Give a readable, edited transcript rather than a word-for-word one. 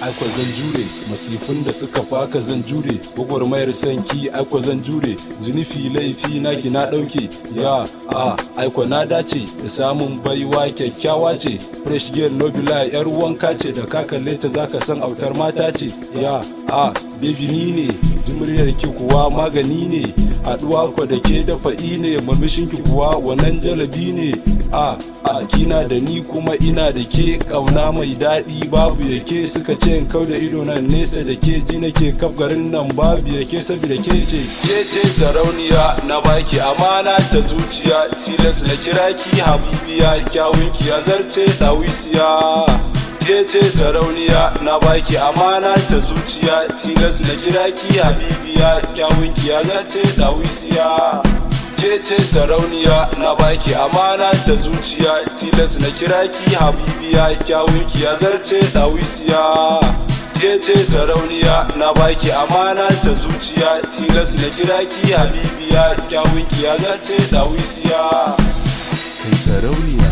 aiko zan jure masifin da suka faka zan jure gwagwarmayar sanki aiko zan jure zunufi laifi naki na dauke ya aiko na dace da samun baiwa kyakkyawa ce fresh girl nobila yar wanka ce da ka kalle ta zaka san autar mata ce ya baby ni ne jimriyar ki kuwa magani ne haduwa ko da ke dafa'i ne murmushin ki kuwa wannan jalabi ne kina da ni kuma ina da ke kauna mai daɗi babu yake suka ce in kau da ido nan nesa da ke ji nake kaf garin nan babu yake saboda ke ce sarauniya na baki amana ta zuciya tilas na kira ki habibiya kyawun ki ya zarce dawisiya ke ce sarauniya na baki amana ta zuciya tilas na kira ki habibiya kyawun ki ya zarce dawisiya ke ce sarauniya na baki amana ta zuciya tilas na kira ki habibiya kyawun ki ya zarce dawisiya ke ce sarauniya na baki amana ta zuciya tilas na kira ki habibiya kyawun ki ya zarce dawisiya kai sarauniya